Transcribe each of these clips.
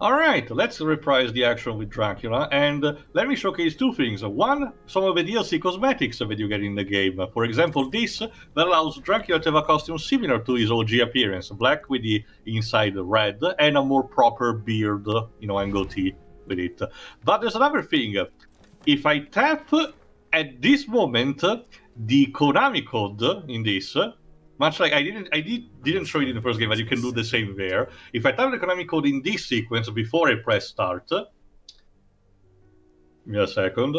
Alright, let's reprise the action with Dracula, and let me showcase two things. One, some of the DLC cosmetics that you get in the game. For example, this that allows Dracula to have a costume similar to his OG appearance, black with the inside red, and a more proper beard, and goatee with it. But there's another thing. If I tap at this moment, the Konami code in this, much like I didn't show it in the first game, but you can do the same there. If I type the Konami code in this sequence before I press start, give me a second.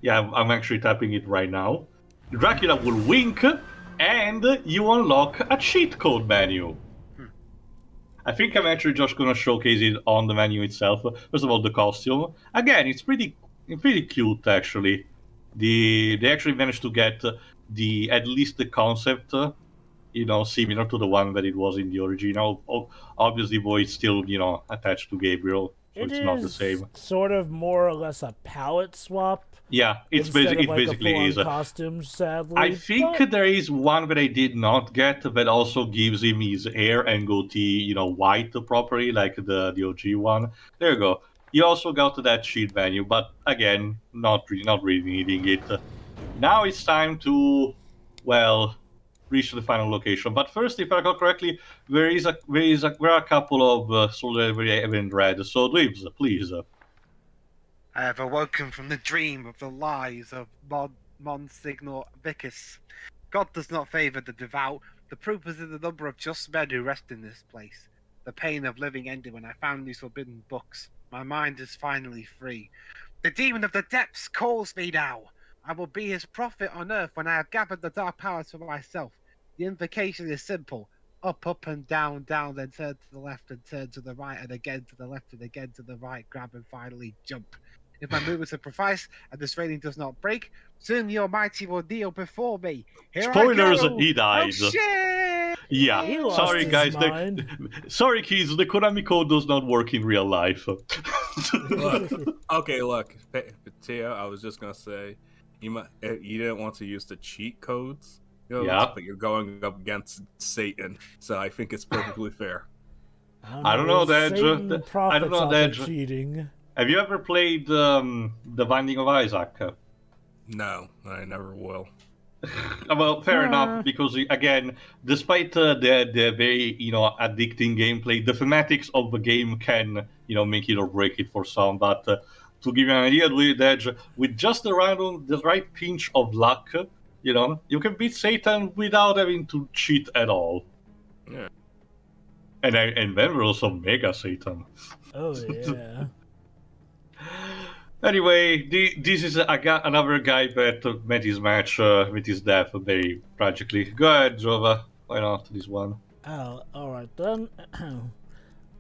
Yeah, I'm actually tapping it right now. Dracula will wink, and you unlock a cheat code menu. I think I'm actually just gonna showcase it on the menu itself. First of all, the costume. Again, it's pretty cute actually. They actually managed to get at least the concept, similar to the one that it was in the original. Obviously, though, it's still attached to Gabriel, so it's not the same. Sort of more or less a palette swap. Yeah, it basically is. Costume, sadly. I think there is one that I did not get that also gives him his hair and goatee, white properly, like the OG one. There you go. You also got that sheet menu, but again, not really needing it. Now it's time to, reach the final location. But first, if I recall correctly, there are a couple of soldiers that I haven't read. So, Dweebs, please. I have awoken from the dream of the lies of Monsignor Vicus. God does not favour the devout. The proof is in the number of just men who rest in this place. The pain of living ended when I found these forbidden books. My mind is finally free. The demon of the depths calls me now. I will be his prophet on earth when I have gathered the dark powers for myself. The invocation is simple. Up, up, and down, down, then turn to the left and turn to the right, and again to the left and again to the right, grab and finally jump. If my movements are precise and this railing does not break, soon the Almighty will kneel before me. Here Spoilers, I go. he died. Oh, shit! Yeah, sorry guys. Sorry kids, the Konami code does not work in real life. Look, Teo, I was just gonna say, you didn't want to use the cheat codes, but you're going up against Satan, so I think it's perfectly fair. I don't know, Dej. I don't know, Dej. Cheating. Have you ever played The Binding of Isaac? No, I never will. Well, fair enough, because again, despite the very addicting gameplay, the thematics of the game can make it or break it for some. But to give you an idea, with just the right pinch of luck, you can beat Satan without having to cheat at all. Yeah. And then there's also Mega Satan. Oh yeah. Anyway, this is another guy that met his match with his death very tragically. Go ahead, Jova. Why not this one? Oh, alright then.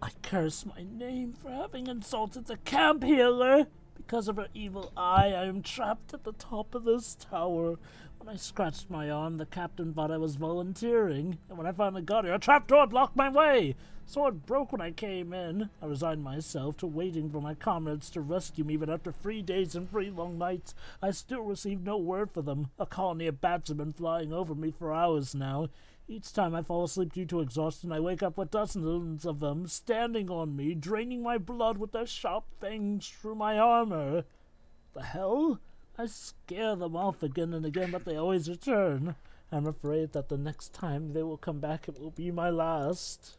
I curse my name for having insulted the camp healer. Because of her evil eye, I am trapped at the top of this tower. When I scratched my arm, the captain thought I was volunteering. And when I finally got here, a trapdoor blocked my way. Sword broke when I came in. I resigned myself to waiting for my comrades to rescue me, but after 3 days and 3 long nights, I still received no word for them. A colony of bats have been flying over me for hours now. Each time I fall asleep due to exhaustion, I wake up with dozens of them standing on me, draining my blood with their sharp fangs through my armor. The hell? I scare them off again and again, but they always return. I'm afraid that the next time they will come back, it will be my last.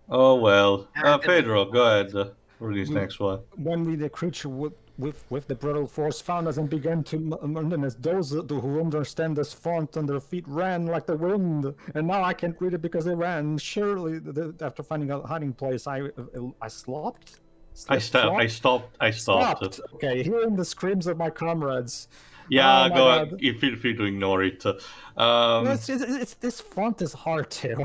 Oh well. Pedro, go ahead for this next one. When we, the creature with the brutal force, found us and began to murder us, those who understand this font on their feet ran like the wind, and now I can't read it because they ran. Surely, after finding a hiding place, I stopped. I stopped. Okay, hearing the screams of my comrades. Yeah, go ahead. You feel free to ignore it. This font is hard too.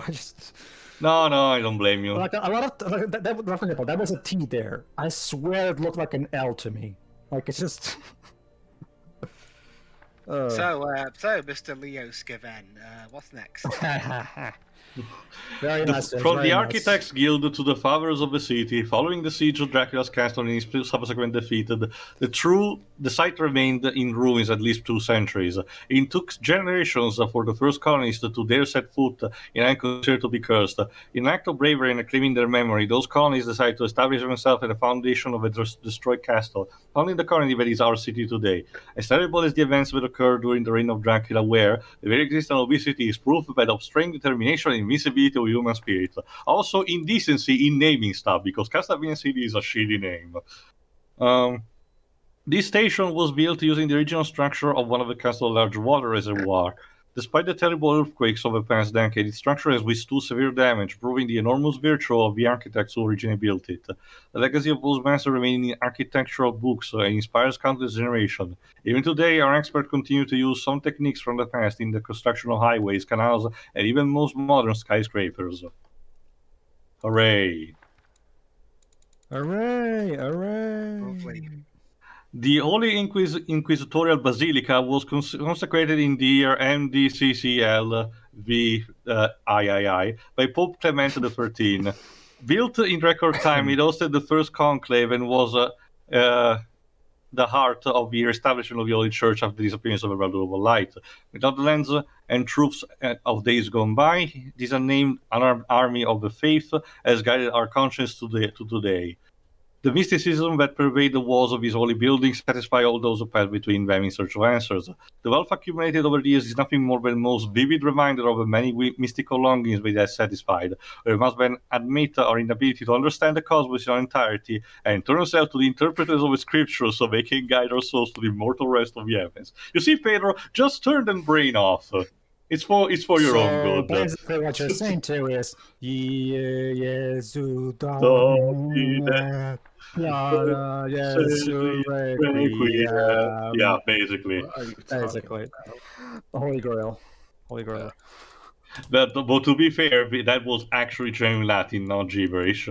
No, I don't blame you. Like a lot of that was a T there. I swear it looked like an L to me. Like it's just. So, Mr. Leo Skiven, what's next? Very nice. From very the nice. Architects Guild to the Fathers of the City, following the siege of Dracula's castle and his subsequent defeat, the site remained in ruins at least 2 centuries. It took generations for the first colonists to dare set foot in land considered to be cursed. In an act of bravery and reclaiming their memory, those colonists decided to establish themselves at the foundation of a destroyed castle, founding the colony that is our city today. As terrible as the events that occurred during the reign of Dracula were, the very existence of this city is proof that of strength, determination, and invincibility of human spirit. Also, indecency in naming stuff, because Castlevania City is a shitty name. This station was built using the original structure of one of the castle's large water reservoir. Despite the terrible earthquakes of the past decade, its structure has withstood severe damage, proving the enormous virtue of the architects who originally built it. The legacy of those masters remains in architectural books and inspires countless generations. Even today, our experts continue to use some techniques from the past in the construction of highways, canals, and even most modern skyscrapers. Hooray! Hooray! Hooray! Lovely. The Holy Inquisitorial Basilica was consecrated in the year MDCCL III by Pope Clement XIII. Built in record time, it hosted the first conclave and was the heart of the establishment of the Holy Church after the disappearance of the Brotherhood of Light. Without the lens and troops of days gone by, this unnamed unarmed army of the faith has guided our conscience to today. The mysticism that pervades the walls of these holy buildings satisfies all those who pass between them in search of answers. The wealth accumulated over the years is nothing more than the most vivid reminder of the many mystical longings we have satisfied. We must then admit our inability to understand the cosmos in our entirety and turn ourselves to the interpreters of the scriptures so they can guide our souls to the immortal rest of the heavens. You see, Pedro, just turn the brain off. It's for your own good. Basically, what you're saying to is, Jesu Domine. Jesu Requiem. Yeah, basically. Basically. Holy Grail. Holy Grail. But to be fair, that was actually genuine Latin, not gibberish.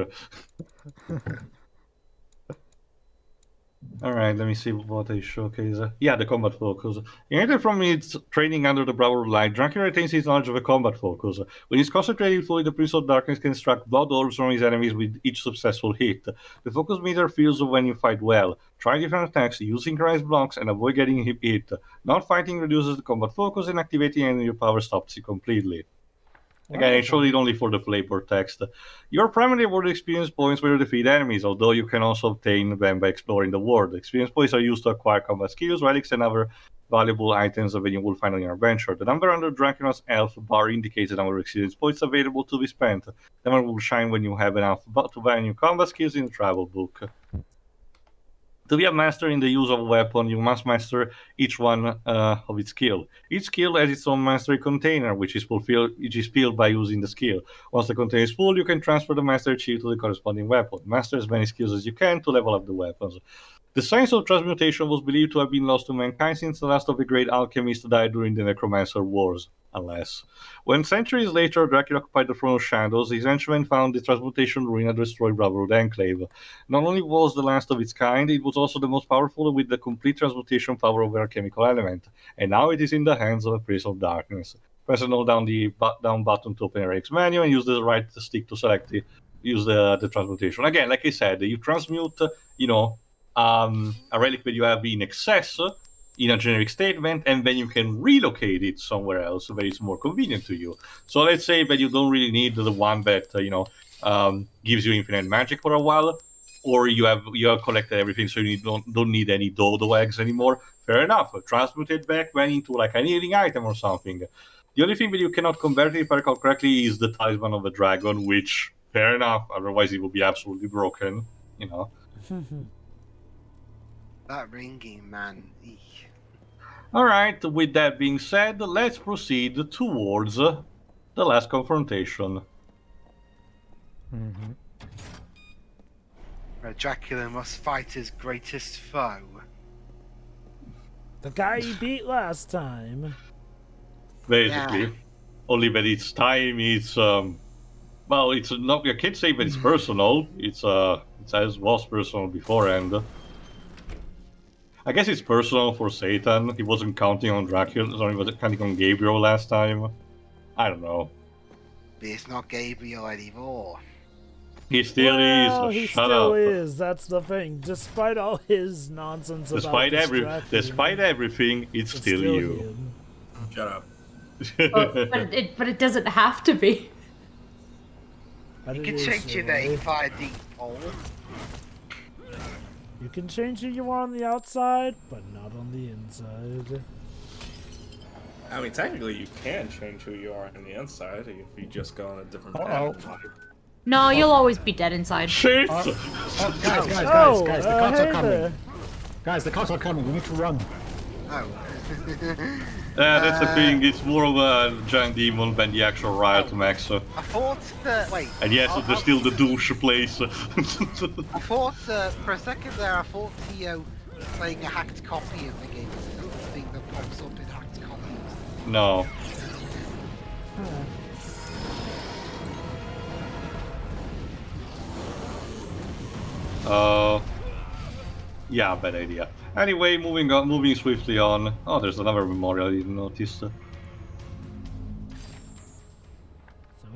Alright, let me see what I showcase. Yeah, the combat focus. Inherited from its training under the Brotherhood of Light, Dracula retains his knowledge of the combat focus. When he's concentrated fully, the Prince of Darkness can extract blood orbs from his enemies with each successful hit. The focus meter fills when you fight well. Try different attacks, use synchronized blocks, and avoid getting hit. Not fighting reduces the combat focus, and activating any of your power stops it completely. Again, it's only for the flavor text. Your primarily awarded experience points when you defeat enemies, although you can also obtain them by exploring the world. Experience points are used to acquire combat skills, relics, and other valuable items that you will find on your adventure. The number under Dracula's elf bar indicates the number of experience points available to be spent. The number will shine when you have enough to buy new combat skills in the travel book. To be a master in the use of a weapon, you must master each one of its skill. Each skill has its own mastery container, which is filled by using the skill. Once the container is full, you can transfer the mastery achieved to the corresponding weapon. Master as many skills as you can to level up the weapons. The science of transmutation was believed to have been lost to mankind since the last of the great alchemists died during the Necromancer Wars. Unless. When centuries later Dracula occupied the Throne of Shadows, his henchmen found the transmutation ruin had destroyed Brotherhood Enclave. Not only was the last of its kind, it was also the most powerful with the complete transmutation power over a chemical element, and now it is in the hands of a Prince of Darkness. Press and hold down the down button to open your X menu and use the right stick to select use the transmutation. Again, like I said, you transmute, a relic that you have in excess in a generic statement, and then you can relocate it somewhere else where it's more convenient to you. So let's say that you don't really need the one that gives you infinite magic for a while, or you have collected everything, so you don't need any dodo eggs anymore. Fair enough. Transmute it back then into like an healing item or something. The only thing that you cannot convert, if I recall correctly, is the Talisman of the Dragon, which fair enough. Otherwise, it would be absolutely broken. That ringing, man. Eek. Alright, with that being said, let's proceed towards the last confrontation. Where Dracula must fight his greatest foe. The guy he beat last time. Basically. Yeah. Only that it's time, it's well, it's not, I can't say that it's personal, it was personal beforehand. I guess it's personal for Satan. He wasn't counting on Dracula, sorry, he was counting on Gabriel last time. I don't know. It's not Gabriel anymore. He still Well, is. he Shut still up. is. That's the thing. Despite all his nonsense Despite about distracting, despite everything, it's still you. him. Shut up. But it doesn't have to be. But You it can is change your your way. name by default. You can change who you are on the outside, but not on the inside. I mean, technically, you can change who you are on the inside if you just go on a different Uh-oh. path. in life. No, you'll always be dead inside. Shit! Guys, Oh, the cops hey are coming. there. Guys, the cops are coming. We need to run. Oh. That's the thing, it's more of a giant demon than the actual riot max. I thought that. Wait. And yes, there's still the douche place. I thought for a second there, I thought Theo was playing a hacked copy of the game. This is the thing that pops up in hacked copies. No. Yeah, bad idea. Anyway, moving swiftly on. Oh, there's another memorial I didn't notice. So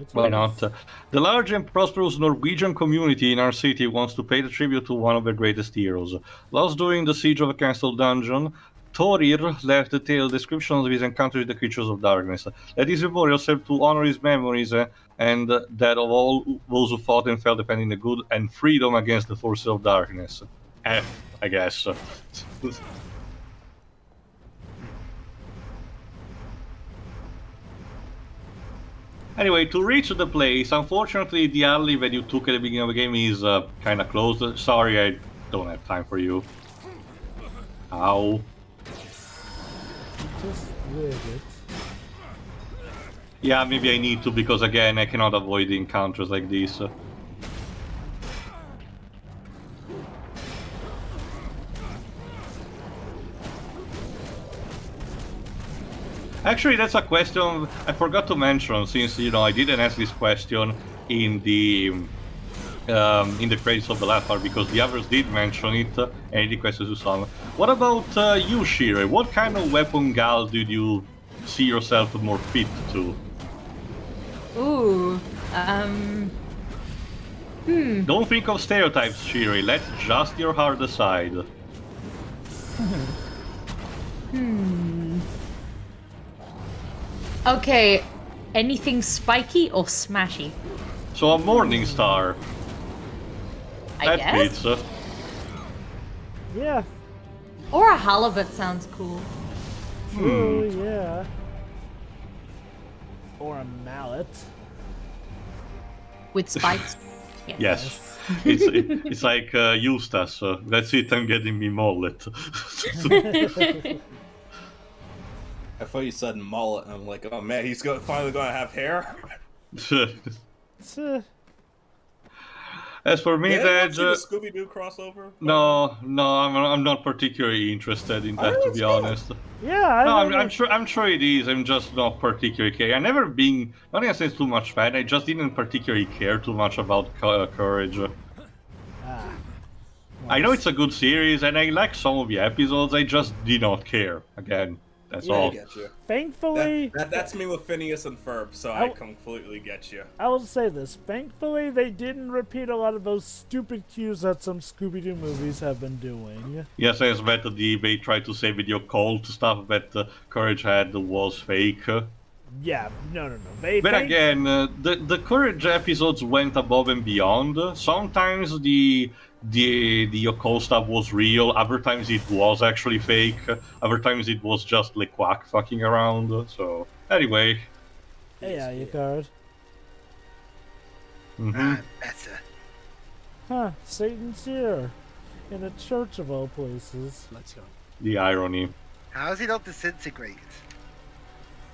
it's Why yours. not? The large and prosperous Norwegian community in our city wants to pay the tribute to one of their greatest heroes. Lost during the siege of a castle dungeon, Thorir left detailed descriptions of his encounter with the creatures of darkness. Let this memorial serve to honor his memories and that of all those who fought and fell defending the good and freedom against the forces of darkness. F, I guess. Anyway, to reach the place, unfortunately the alley that you took at the beginning of the game is kinda closed. Sorry, I don't have time for you. Ow. Just rig it. Yeah, maybe I need to, because again, I cannot avoid encounters like this. Actually, that's a question I forgot to mention, since, you know, I didn't ask this question in the credits of the last part, because the others did mention it, and I requested to some. What about you, Shire? What kind of weapon gal did you see yourself more fit to? Ooh. Don't think of stereotypes, Shiri. Let just your heart decide. Okay. Anything spiky or smashy? So a morning star. I That guess. fits. Yeah, Or a halibut sounds cool. true, yeah. Or a mallet. With spikes. Yes. It's like Eustace. That's it, I'm getting me mullet. I thought you said mullet, and I'm like, oh man, he's finally gonna have hair. As for me, Did anyone see the that Scooby-Doo crossover? no, I'm not particularly interested in that, to be honest. Yeah, No, I I'm sure it is. I'm just not particularly care. I never been, not in a sense, too much fan. I just didn't particularly care too much about Courage. I know it's a good series, and I like some of the episodes. I just did not care. Again, that's Yeah, I all. get you. Thankfully, That's me with Phineas and Ferb, so I completely get you. I will say this. Thankfully, they didn't repeat a lot of those stupid cues that some Scooby-Doo movies have been doing. Yes, as that they tried to say with your cult stuff that Courage had was fake. Yeah, no. They But again, the Courage episodes went above and beyond. Sometimes the occult stuff was real. Other times it was actually fake. Other times it was just like quack fucking around. So anyway, Yeah, you card. Better. Huh, Satan's here. In a church of all places. Let's go. the irony. How is he not disintegrated?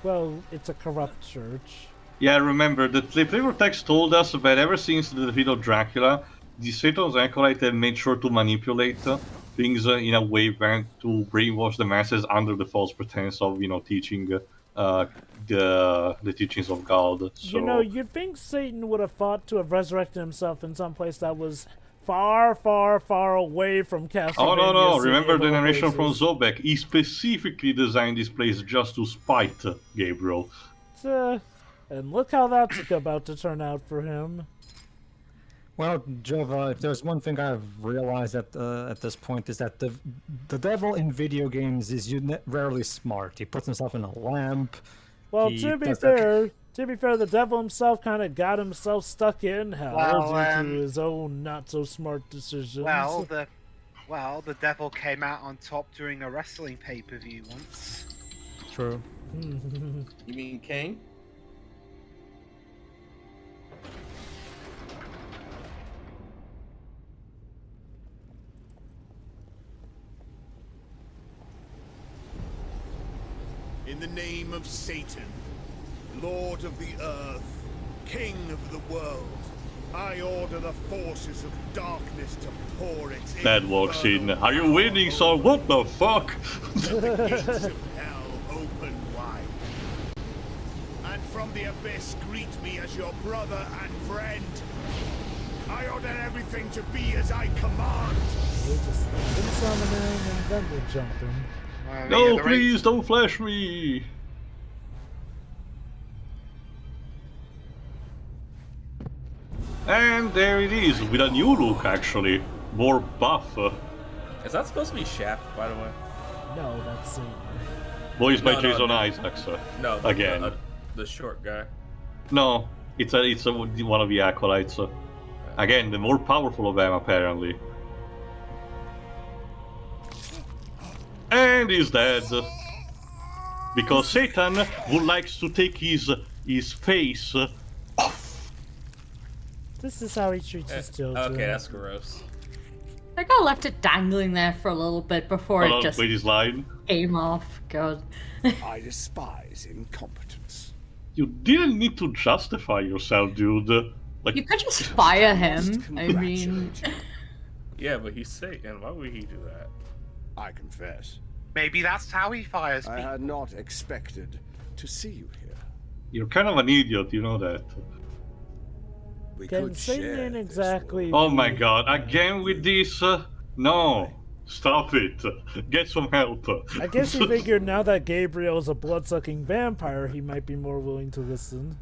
Well, it's a corrupt church. Yeah, remember, the flavor text told us that ever since the defeat of Dracula, the Satan's acolyte had made sure to manipulate things in a way to brainwash the masses under the false pretense of, teaching the teachings of God. So, You'd think Satan would have fought to have resurrected himself in some place that was far, far, far away from Castlevania. Oh no! City Remember of the all narration from places. Zobek? He specifically designed this place just to spite Gabriel. And look how that's about to turn out for him. Well, Jova, if there's one thing I've realized at this point is that the devil in video games is rarely smart. He puts himself in a lamp. Well, he to be does fair, the devil himself kind of got himself stuck in hell Well, due to his own not so smart decisions. Well, the devil came out on top during a wrestling pay-per-view once. True. You mean Kane? In the name of Satan, Lord of the Earth, King of the world, I order the forces of darkness to pour its Dad walks in. infernal Are you winning, power son? What the fuck? over the gates of hell open wide. And from the abyss greet me as your brother and friend. I order everything to be as I command. They just been summoning and then they're jumping. No, please don't flash me. And there it is, with a new look actually. More buff. Is that supposed to be Shaft, by the way? No, that's Satan. Voiced by No, Jason no. Isaacs. No, Again. the short guy. No, it's one of the acolytes. Again, the more powerful of them apparently. And he's dead. Because Satan would like to take his face off. This is how he treats his children. Okay, that's gross. I got left it dangling there for a little bit before Hold it on, just wait, his line. came off. God. I despise incompetence. You didn't need to justify yourself, dude. Like, You could just fire him. I mean, Yeah, but he's Satan. Why would he do that? I confess, Maybe that's how he fires I people. had not expected to see you here. you're kind of an idiot, you know that. We Can could Satan share ain't this exactly- Oh my god, again with this? No. Stop it. Get some help. I guess he figured now that Gabriel is a blood-sucking vampire, he might be more willing to listen.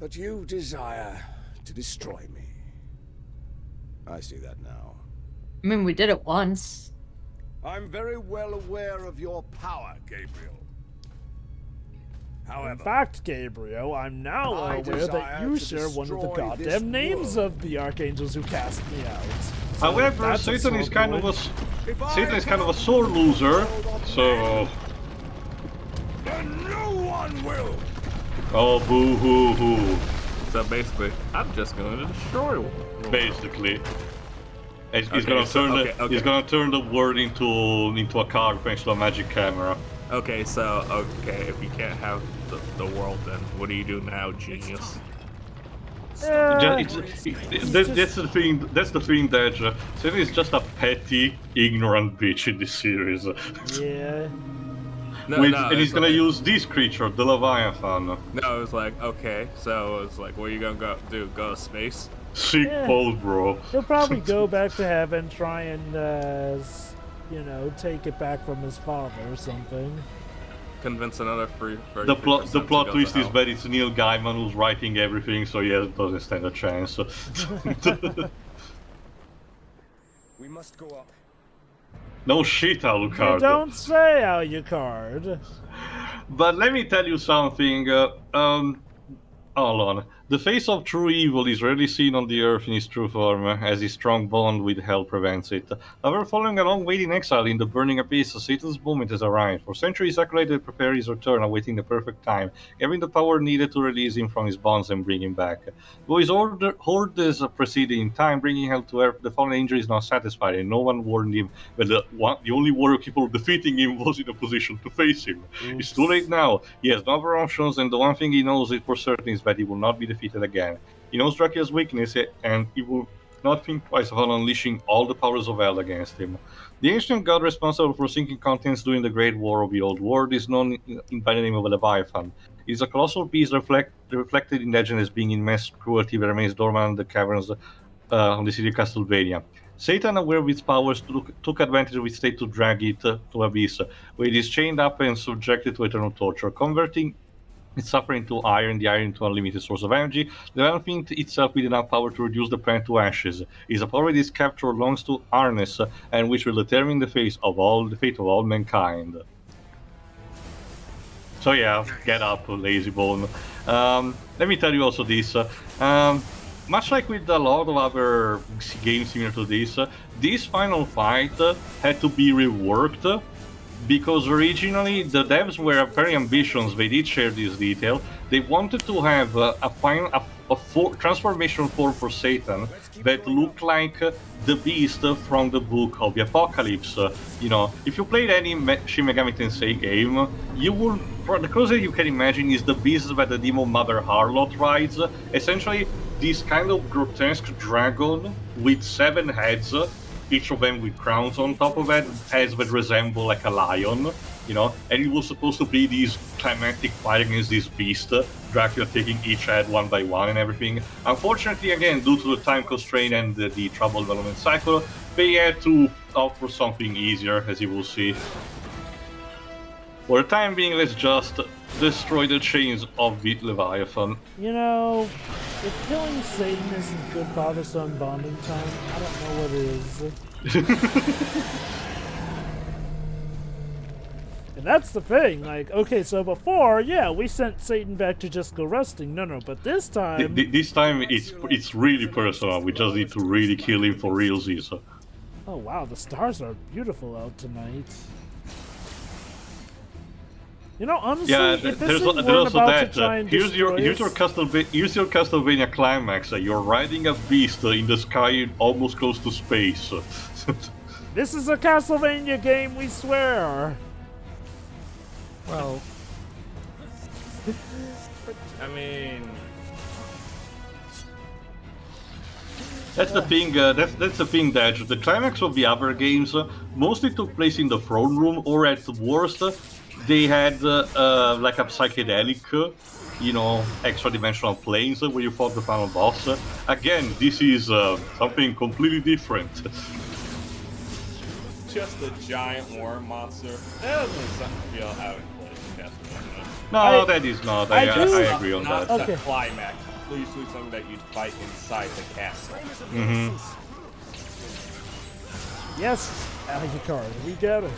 But you desire to destroy me. I see that now. I mean, we did it once. I'm very well aware of your power, Gabriel. In However, fact, Gabriel, I'm now I aware that desire you to share one of the destroy this goddamn names world. of the archangels who cast me out. So However, that's a Satan is sore kind of point. a sore loser, so then no one will. oh boo hoo hoo. So basically, I'm just going to destroy him. Basically. He's Okay, gonna so- turn okay. he's gonna turn the world into a car thanks to a magic camera. Okay, so, if you can't have the world, then what do you do now, genius? That's the thing. That's the thing that Satan is just a petty, ignorant bitch in this series. Yeah. No, And he's it's gonna like- use this creature, the Leviathan. No, it was like, okay, so it's like, what are you gonna do? Go to space? Sick Yeah. pose, bro. He'll probably go back to heaven, try and, take it back from his father or something. Convince another free. The plot twist is that it's Neil Gaiman who's writing everything, so yeah, it doesn't stand a chance. We must go up. No shit, You Alucard. don't say, Alucard. But let me tell you something. Hold on. The face of true evil is rarely seen on the earth in his true form, as his strong bond with hell prevents it. However, following a long waiting exile in the burning abyss, Satan's moment has arrived. For centuries, Acolyte prepared his return, awaiting the perfect time, having the power needed to release him from his bonds and bring him back. Though his orders proceeded in time, bringing hell to earth, the fallen angel is not satisfied, and no one warned him that the only warrior capable of defeating him was in a position to face him. It's too late now. He has no other options, and the one thing he knows it for certain is that he will not be defeated again. He knows Dracula's weakness, and he will not think twice about unleashing all the powers of hell against him. The ancient god responsible for sinking continents during the Great War of the Old World is known by the name of Leviathan. It is a colossal beast reflected in legend as being immense cruelty that remains dormant in the caverns on the city of Castlevania. Satan, aware of its powers, took advantage of its state to drag it to Abyss, where it is chained up and subjected to eternal torture, converting its suffering to iron, the iron into an unlimited source of energy, developing itself with enough power to reduce the planet to ashes. It is a power this capture belongs to Arnes, and which will determine the fate of all mankind. So yeah, get up, lazy bone. Let me tell you also this. Much like with a lot of other games similar to this final fight had to be reworked because originally the devs were very ambitious. They did share this detail. They wanted to have a transformation form for Satan that looked like the beast from the Book of the Apocalypse. You know, if you played any Shin Megami Tensei game, you will the closest you can imagine is the beast that the demon mother Harlot rides. Essentially, this kind of grotesque dragon with 7 heads, each of them with crowns on top of it, heads that resemble like a lion, you know, and it was supposed to be this climactic fight against this beast, Dracula taking each head one by one and everything. Unfortunately, again, due to the time constraint and the troubled development cycle, they had to opt for something easier, as you will see. For the time being, let's just destroy the chains of the Leviathan. You know, if killing Satan isn't good father-son bonding time, I don't know what is. And that's the thing, like, okay, so before, yeah, we sent Satan back to just go resting. No, but this time... This time, it's really personal. We just need to really kill him for realsies. Oh, wow, the stars are beautiful out tonight. You know, honestly, yeah, if there's this also that. Here's your Castlevania climax. You're riding a beast in the sky, almost close to space. This is a Castlevania game, we swear. Well, I mean, that's the thing. That's the thing, that the climax of the other games mostly took place in the throne room, or at worst, they had like a psychedelic, you know, extra-dimensional planes where you fought the final boss. Again, this is something completely different. just a giant war monster. That doesn't feel how it plays in Castlevania. No, that is not. I agree on not that. the climax. It's usually something that you'd fight inside the castle. Mm-hmm. Yes, Alucard, we get it.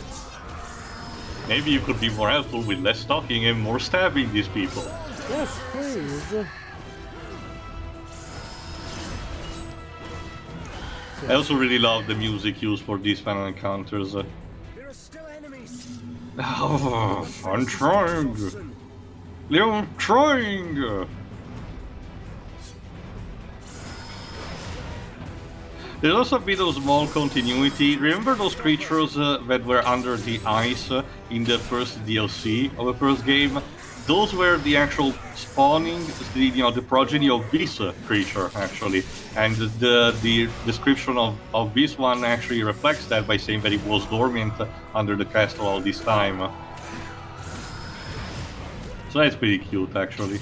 Maybe you could be more helpful with less talking and more stabbing these people. Yes, please. I also really love the music used for these final encounters. There are still enemies. Oh, I'm trying. I'm trying. There's also a bit of small continuity. Remember those creatures that were under the ice in the first DLC of the first game? Those were the actual spawning, the progeny of this creature, actually. And the description of this one actually reflects that by saying that it was dormant under the castle all this time. So that's pretty cute, actually.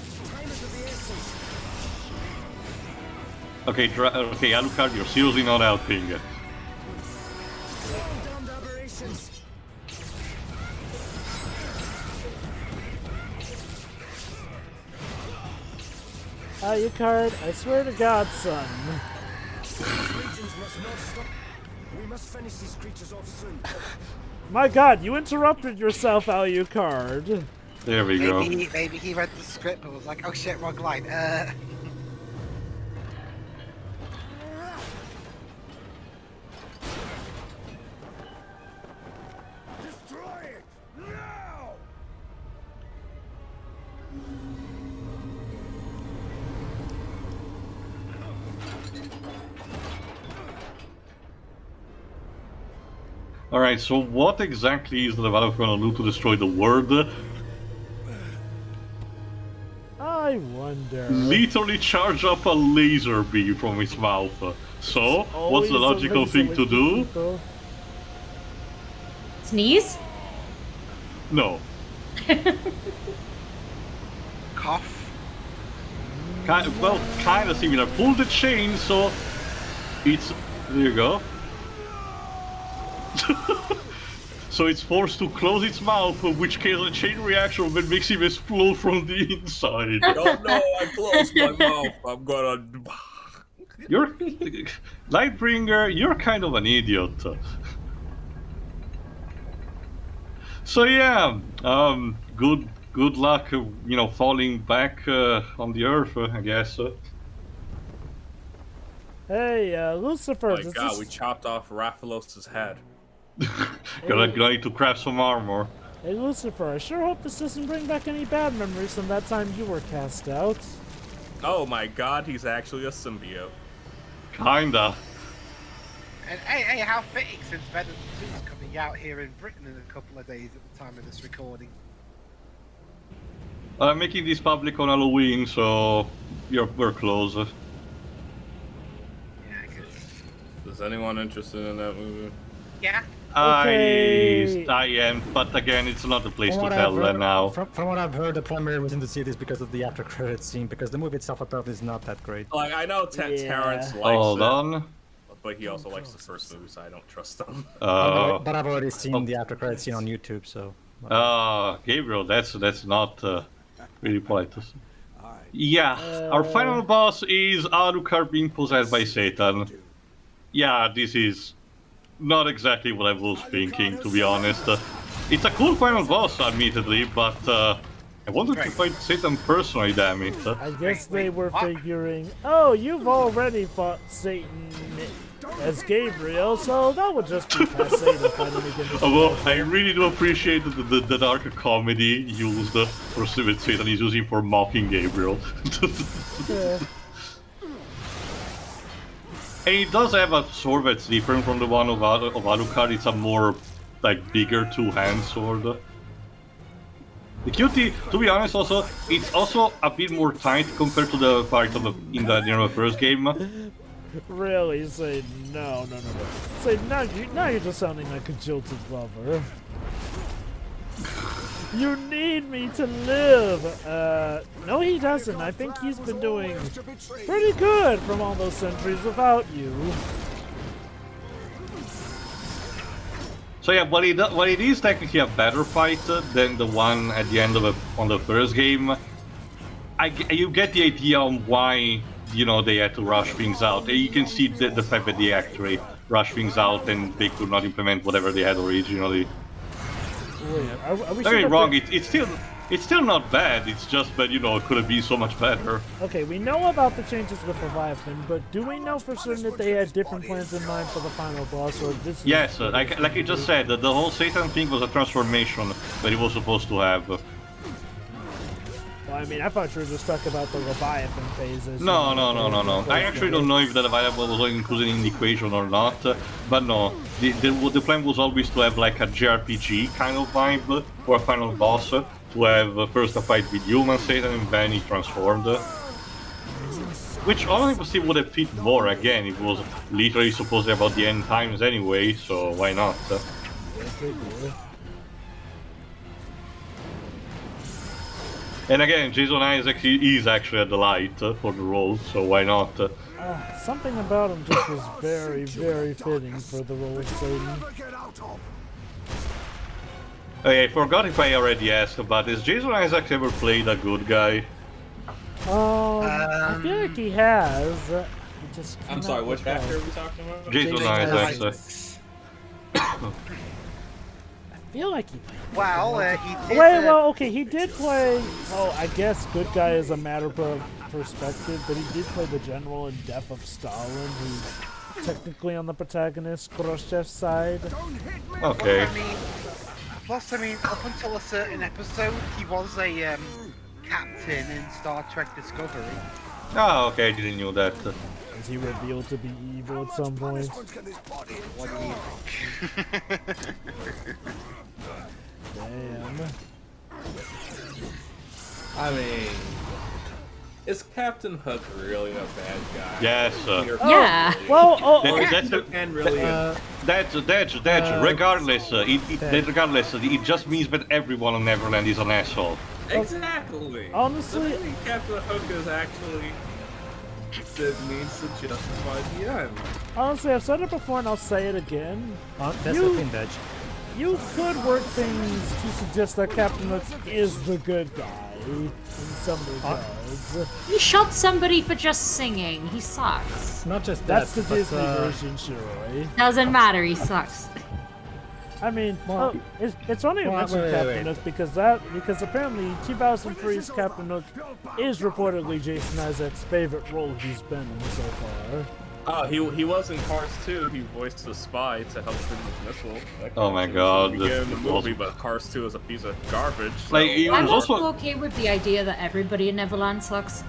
Okay, Alucard, you're seriously not helping. Alucard, I swear to God, son. We must finish these creatures off soon. My God, you interrupted yourself, Alucard. There we go. Maybe he read the script and was like, oh shit, wrong line. Destroy it now! Alright, so what exactly is the developer going to do to destroy the world? I wonder. Literally charge up a laser beam from its mouth. So, what's the logical thing to do? People. Sneeze? No. Cough. Well, kind of similar. Pull the chain so It's... There you go. So it's forced to close its mouth, in which case a chain reaction will make him explode from the inside. Oh no, I closed my mouth. I'm gonna... You're... Lightbringer, you're kind of an idiot. So yeah, good luck, falling back on the earth, I guess. Hey, Lucifer, Oh my does god, this... we chopped off Raphaelos's head. Gonna need to craft some armor. Hey, Lucifer, I sure hope this doesn't bring back any bad memories from that time you were cast out. Oh my god, he's actually a symbiote. Kinda. And hey, how fitting since Venom 2 is coming out here in Britain in a couple of days at the time of this recording. I'm making this public on Halloween, so we're close. Yeah, I guess. Is anyone interested in that movie? Yeah. Okay. I am, but again, it's not the place From to what tell I've heard- now. From what I've heard, the premiere was in the cities because of the after credit scene, because the movie itself apparently is not that great. Like, I know Yeah. Terrence likes Hold it, on. but he also likes the first movie, so I don't trust him. But I've already seen the after credit scene on YouTube, so... Gabriel, that's not really polite to say. Yeah, our final boss is Alucard being possessed by Satan. Yeah, this is not exactly what I was thinking, to be honest. It's a cool final boss, admittedly, but I wanted to fight Satan personally, damn it. I guess they were figuring, oh, you've already fought Satan as Gabriel, so that would just be passe to fight him again. Although, I really do appreciate the dark comedy used for Satan is using for mocking Gabriel. Yeah. And it does have a sword that's different from the one of Alucard. It's a more, bigger two-hand sword. The QT, to be honest, also, it's also a bit more tight compared to the part of in the first game. Really? Say no. Say now you're just sounding like a jilted lover. You need me to live! No he doesn't. I think he's been doing pretty good from all those centuries without you. So yeah, while it is technically a better fight than the one at the end of on the first game, you get the idea on why, they had to rush things out. You can see the fact that they actually rushed things out and they could not implement whatever they had originally. Wait, are we Don't get me sure wrong, it's still not bad, it's just that, it could have been so much better. Okay, we know about the changes with Leviathan, but do we know for certain that they had different plans in mind for the final boss, or this? Yes, like you just said, the whole Satan thing was a transformation that it was supposed to have. Well, I mean, I thought you were just talking about the Leviathan phases. No. I actually don't know if the Leviathan was included in the equation or not, but no. The plan was always to have like a JRPG kind of vibe for a final boss, to have first a fight with human Satan and then he transformed. Which honestly would have fit more, again, it was literally supposedly about the end times anyway, so why not? And again, Jason Isaacs is actually a delight for the role, so why not? Something about him just was very, very fitting for the role of Satan. Okay, I forgot if I already asked, but has Jason Isaacs ever played a good guy? I feel like he has. I'm sorry, which actor are we talking about? Jason Isaacs. I feel like he played. Well, he did. Okay, he did play. Oh, I guess good guy is a matter of perspective, but he did play the general in Death of Stalin, who's technically on the protagonist Khrushchev's side. Okay. Plus, I mean, up until a certain episode, he was a captain in Star Trek Discovery. Oh, okay, I didn't know that. Is he revealed to be evil at some point? What do you think? Damn. I mean, is Captain Hook really a bad guy? Yes. Yeah. Well, Regardless, it just means that everyone on Neverland is an asshole. Exactly. Honestly, I think Captain Hook is actually It means to justify the end. Honestly, I've said it before and I'll say it again. That's the thing, Dej. You could work things to suggest that Captain Hook is the good guy in some regards. He shot somebody for just singing. He sucks. Not just that. That's the Disney version, sure. Doesn't matter. He sucks. I mean, it's funny you mentioned wait, Captain Hook because apparently 2003's Captain Hook is reportedly Jason Isaac's favorite role he's been in so far. Oh, he was in Cars 2. He voiced the spy to help him with missile. Oh my god. In the movie, but Cars 2 is a piece of garbage. Like, he I'm was also also... okay with the idea that everybody in Neverland sucks.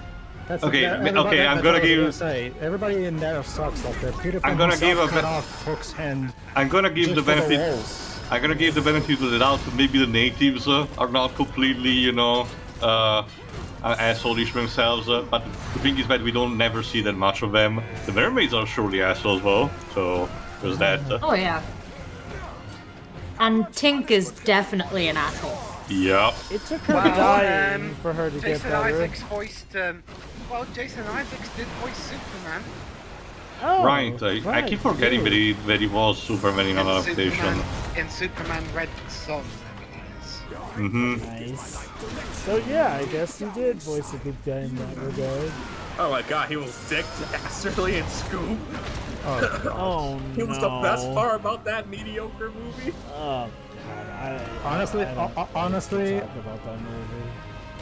Okay, I'm gonna give... Say everybody in there sucks. Like the Peter I'm gonna give a cut off Hook's hand. I'm gonna give the just for benefit... walls. I'm gonna give the benefit of the doubt that maybe the natives are not completely, you know, asshole-ish themselves, but the thing is that we don't never see that much of them. The mermaids are surely assholes though, so there's that. Oh yeah. And Tink is definitely an asshole. Yep. It took her dying for her to get Jason better. Isaacs voiced. Jason Isaacs did voice Superman. Oh, Right, I keep forgetting that he was Superman in an adaptation. In Superman Red Son. Nice. So yeah, I guess he did voice a good guy in that regard. Oh my god, he was Dick Dastardly in Scoob. Oh no. He was the best part about that mediocre movie. Oh god, Honestly, I don't honestly, talk about that movie.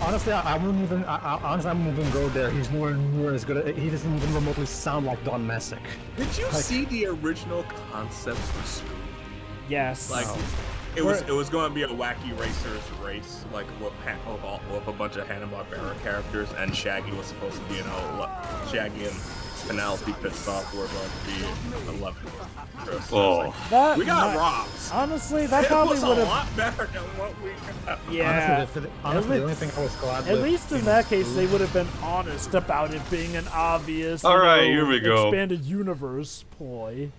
honestly, I wouldn't even. Honestly, I wouldn't even go there. He's nowhere near as good. He doesn't even remotely sound like Don Messick. Did you see the original concept for Scoob? Yes. Like, it was going to be a wacky racers race, like with a bunch of Hanna-Barbera characters, and Shaggy was supposed to be, you know, Shaggy and Penelope Pitstop were going to be 11. Oh. We got robbed. Honestly, that It probably was a would have. lot better than what we got. Yeah. Honestly, the only thing I was glad At least in that case, they would have been honest about it being an obvious, Alright, here we go. expanded universe ploy.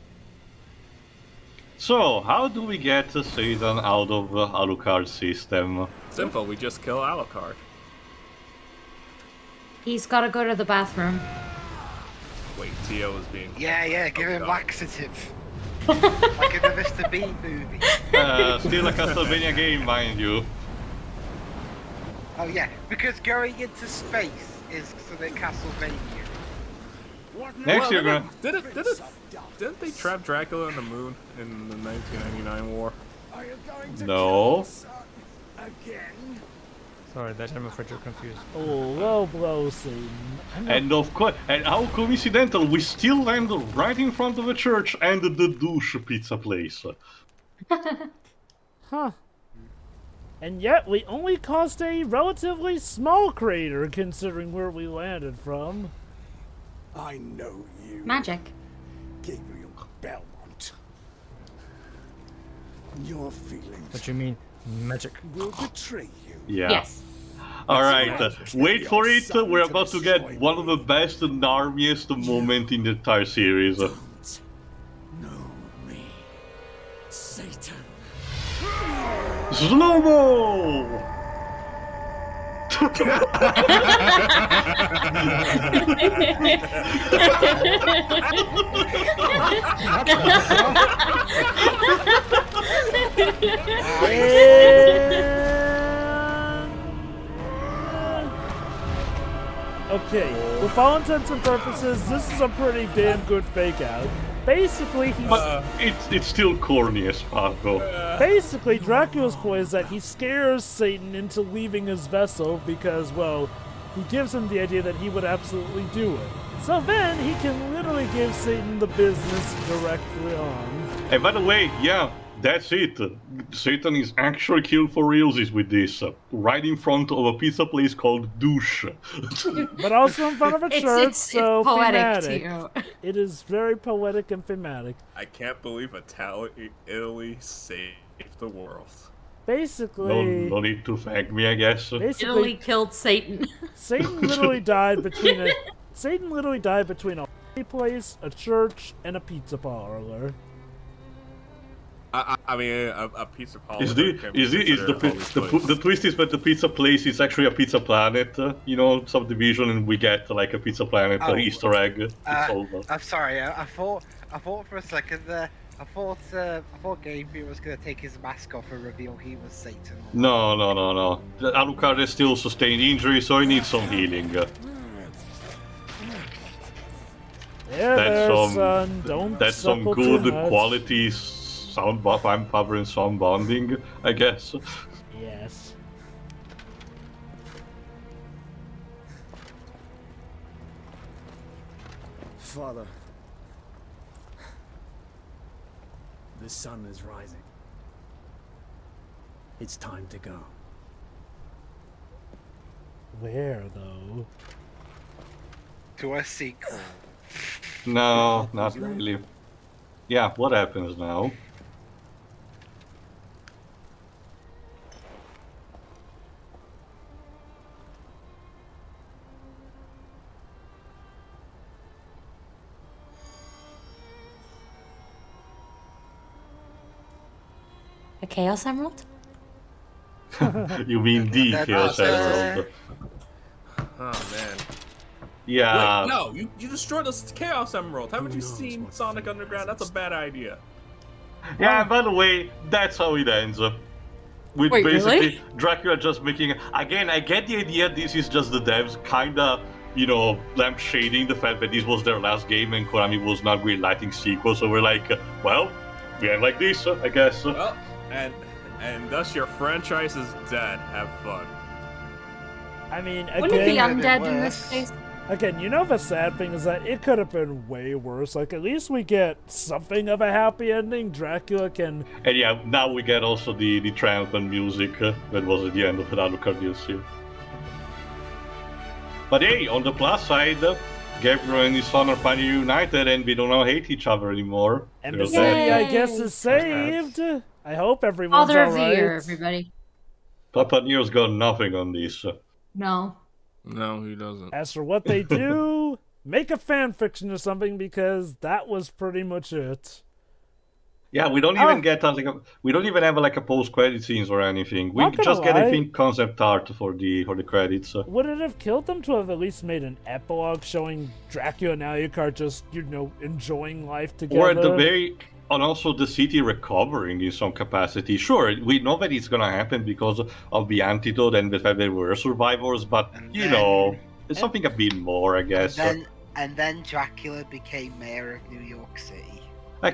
So, how do we get Satan out of the Alucard system? Simple, we just kill Alucard. He's got to go to the bathroom. Wait, Tio is being... Yeah, give him God. laxative. Like in the Mr. Bean movie. Still a Castlevania game, mind you. Oh yeah, because going into space is sort of Castlevania. Next you're gonna... Didn't they trap Dracula on the moon in the 1999 war? No. Sorry, that I'm afraid you're confused. Oh, low blow scene. And of course, and how coincidental, we still land right in front of a church and the douche pizza place. Huh. And yet, we only caused a relatively small crater considering where we landed from. I know you, Magic. Gabriel Belmont. Your feelings What you mean, magic? will betray you. Yeah. Yes. Alright, wait for it, we're about to get one of the best and armiest moments in the entire series. Know me, Satan. Slow-mo! Okay, with all intents and purposes, this is a pretty damn good fake out. Basically, he's... But it's still corny as fuck, though. Basically, Dracula's ploy is that he scares Satan into leaving his vessel because, well, he gives him the idea that he would absolutely do it. So then, he can literally give Satan the business directly on. And by the way, yeah, that's it. Satan is actually killed for realsies with this. Right in front of a pizza place called Douche. But also in front of a church, It's so poetic thematic. too. It is very poetic and thematic. I can't believe Italy saved the world. Basically, No need to thank me, I guess. Italy basically, killed Satan. Satan literally died between a place, a church, and a pizza parlor. I mean, a pizza parlor Is the can be is the considered a holy place. the twist is that the pizza place is actually a Pizza Planet, subdivision, and we get like a Pizza Planet Oh, Easter egg. It's all I'm sorry. I thought for a second there. I thought Gabriel was gonna take his mask off and reveal he was Satan. No. Alucard has still sustained injury, so he needs some healing. Son. Don't That's some suckle good too much. quality sound power and sound bonding, I guess. Yes. Father, the sun is rising. It's time to go. Where, though? To a sequel. No, not really. Yeah, what happens now? A Chaos Emerald? You mean the Chaos Emerald? Oh man. Yeah. Wait, no, you destroyed the Chaos Emerald. Haven't you seen Sonic Underground? That's a bad idea. Yeah, by the way, that's how it ends. With Wait, basically really? Dracula just making. Again, I get the idea this is just the devs kinda, lampshading the fact that this was their last game and Konami was not greenlighting sequels, so we're like, well, we end like this, I guess. Well, and thus your franchise is dead. Have fun. I mean, Wouldn't it be again, undead in this case? the sad thing is that it could have been way worse. Like, at least we get something of a happy ending. Dracula can... And yeah, now we get also the triumphant music that was at the end of the Alucard DLC. But hey, on the plus side, Gabriel and his son are finally united and we don't hate each other anymore. And They're the dead. city, I guess, is saved. I hope everyone's Father of the alright. Year, everybody. Papa Neo's got nothing on this. No. No, he doesn't. As for what they do, make a fan fiction or something, because that was pretty much it. Yeah, we don't even get we don't even have like a post-credit scenes or anything. We Not gonna just get I lie. think concept art for the credits. Would it have killed them to have at least made an epilogue showing Dracula and Alucard just, enjoying life together? Or at the very, and also the city recovering in some capacity. Sure, we know that it's gonna happen because of the antidote and the fact they were survivors, but it's something a bit more, I guess. And then Dracula became mayor of New York City.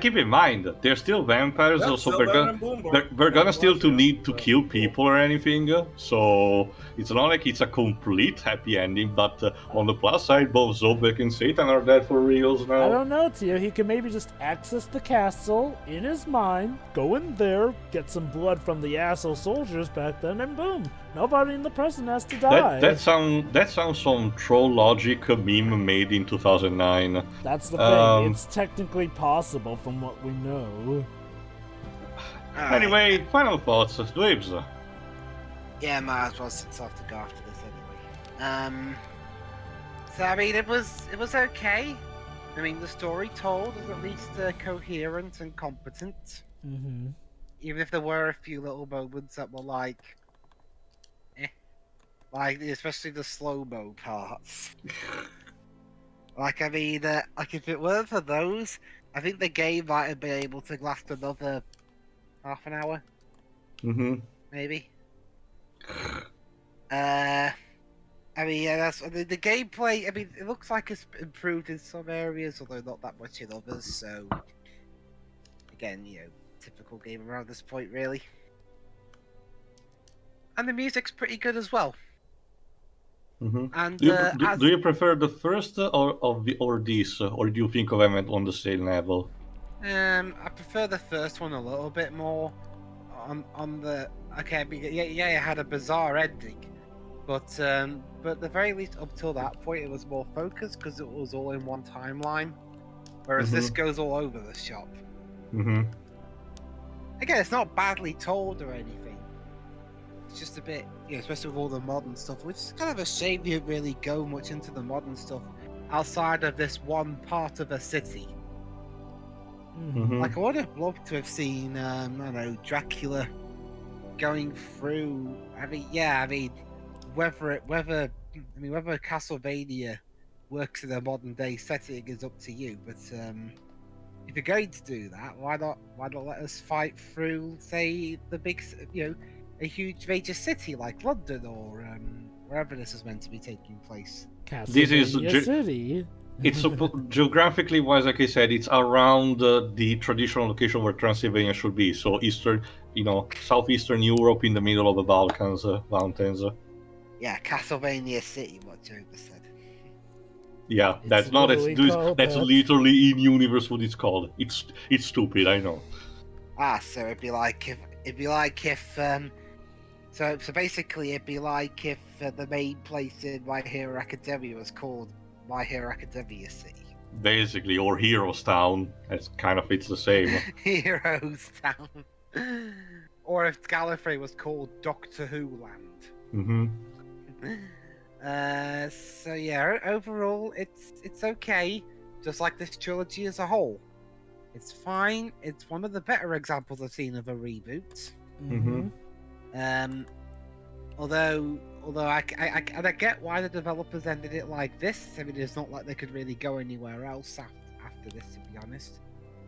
Keep in mind, they're still vampires, Yep, so still they're better gonna than Bloomberg. they're gonna still to Yeah. need to kill people or anything. So it's not like it's a complete happy ending. But on the plus side, both Zobek and Satan are dead for reals I now. don't know, Tio. He can maybe just access the castle in his mind, go in there, get some blood from the asshole soldiers back then, and boom, nobody in the present has to die. That sounds some troll logic meme made in 2009. That's the thing. It's technically possible from what we know. Anyway, final thoughts, Dweebs. Yeah, might as well since I have to go after this anyway. So I mean, it was okay. I mean, the story told was at least coherent and competent. Mm-hmm. Even if there were a few little moments that were like especially the slow-mo parts. Like, I mean, like if it weren't for those, I think the game might have been able to last another half an hour, maybe. I mean, yeah, that's the gameplay. I mean, it looks like it's improved in some areas, although not that much in others. So, again, typical game around this point, really. And the music's pretty good as well. And Do you prefer the first or this, or do you think of them on the same level? I prefer the first one a little bit more. On the okay, it had a bizarre ending, but at the very least up till that point it was more focused because it was all in one timeline, whereas this goes all over the shop. Again, it's not badly told or anything. It's just a bit, especially with all the modern stuff, which is kind of a shame you didn't really go much into the modern stuff outside of this one part of a city. Mhm. Like, I would have loved to have seen, I don't know, Dracula going through. I mean, whether Castlevania works in a modern day setting is up to you. But if you're going to do that, why not let us fight through, say, the big, a huge major city like London or wherever this is meant to be taking place. This is Castlevania City. It's geographically wise, like I said, it's around the traditional location where Transylvania should be. So eastern, southeastern Europe in the middle of the Balkans mountains. Yeah, Castlevania City, what Joker said. Yeah, It's that's not literally called that's that. literally in universe what it's called. It's stupid, I know. So it'd be like if so basically it'd be like if the main place in My Hero Academia was called My Hero Academia City. Basically, or Heroes Town. It's the same. Heroes Town. Or if Gallifrey was called Doctor Who Land. Mm-hmm. So yeah, overall it's okay. Just like this trilogy as a whole. It's fine. It's one of the better examples I've seen of a reboot. Mm-hmm. Although I get why the developers ended it like this. I mean, it's not like they could really go anywhere else after this, to be honest.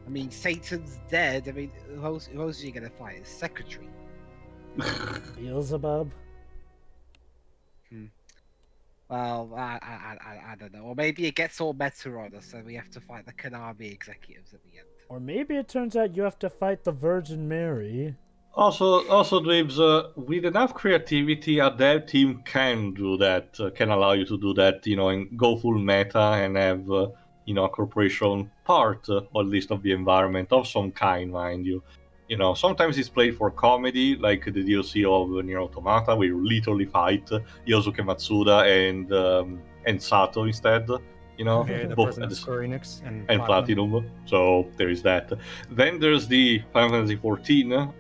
I mean, Satan's dead. I mean, who else are you gonna fight? His secretary. Beelzebub. Well, I don't know. Or maybe it gets all meta on us, and we have to fight the Konami executives at the end. Or maybe it turns out you have to fight the Virgin Mary. Also, Dweebs, with enough creativity, a dev team can do that, can allow you to do that, and go full meta and have, a corporation part, or at least of the environment of some kind, mind you. Sometimes it's played for comedy, like the DLC of Nier Automata, where you literally fight Yosuke Matsuda and Sato instead. Yeah, the both president at of Square Enix and Platinum. So there is that. Then there's the Final Fantasy XIV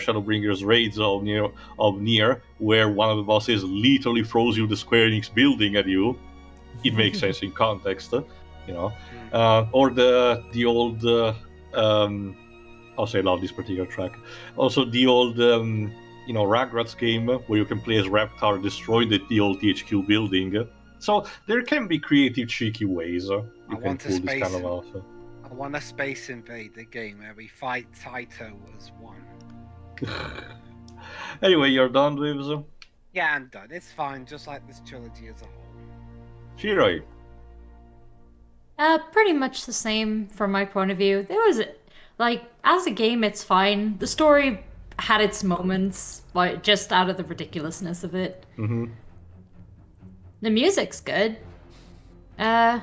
Shadowbringers raids of Nier, where one of the bosses literally throws you the Square Enix building at you. It makes sense in context, or the old. Also, I love this particular track. Also, the old, Rugrats game where you can play as Reptar destroying the old THQ building. So there can be creative, cheeky ways you can pull this kind of off. I want a Space Invader game where we fight Taito as one. Anyway, you're done, Dweebs? Yeah, I'm done. It's fine, just like this trilogy as a whole. Shiroi? Pretty much the same from my point of view. There was, as a game, it's fine. The story had its moments, but just out of the ridiculousness of it. Mm-hmm. The music's good. I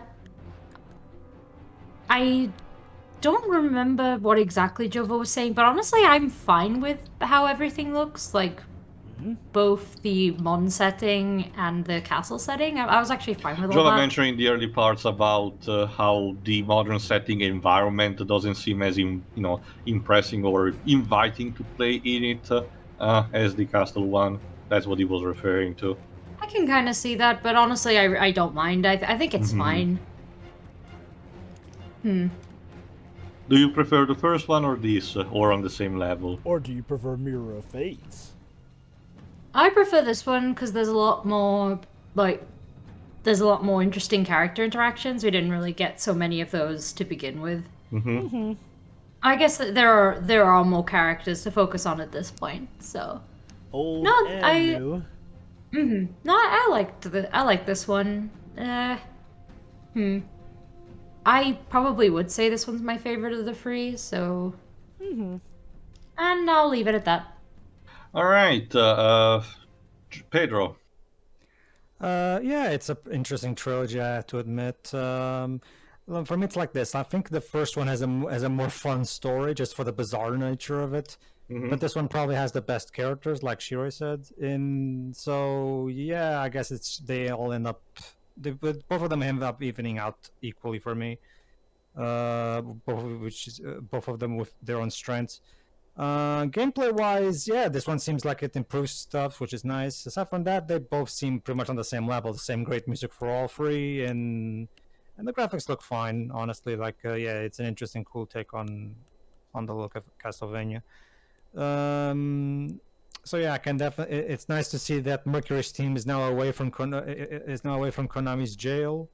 don't remember what exactly Jova was saying, but honestly, I'm fine with how everything looks. Both the Mon setting and the castle setting. I was actually fine with all Jova that. mentioned in the early parts about how the modern setting environment doesn't seem as impressing or inviting to play in it as the castle one. That's what he was referring to. I can kind of see that, but honestly, I don't mind. I think it's fine. Do you prefer the first one or this, or on the same level? Or do you prefer Mirror of Fate? I prefer this one because there's a lot more, interesting character interactions. We didn't really get so many of those to begin with. I guess that there are more characters to focus on at this point, so. Old No, and new. No, I like this one. I probably would say this one's my favorite of the three, so. And I'll leave it at that. All right, Pedro. Yeah, it's an interesting trilogy, I have to admit. For me, it's like this. I think the first one has a more fun story, just for the bizarre nature of it. But this one probably has the best characters, like Shiroi said. So yeah, I guess both of them end up evening out equally for me. Both of them with their own strengths. Gameplay wise, yeah, this one seems like it improves stuff, which is nice. Aside from that, they both seem pretty much on the same level. The same great music for all three, and and the graphics look fine. Honestly, like yeah, it's an interesting, cool take on the look of Castlevania. So yeah, I can definitely. It's nice to see that Mercury's team is now away from Konami's jail.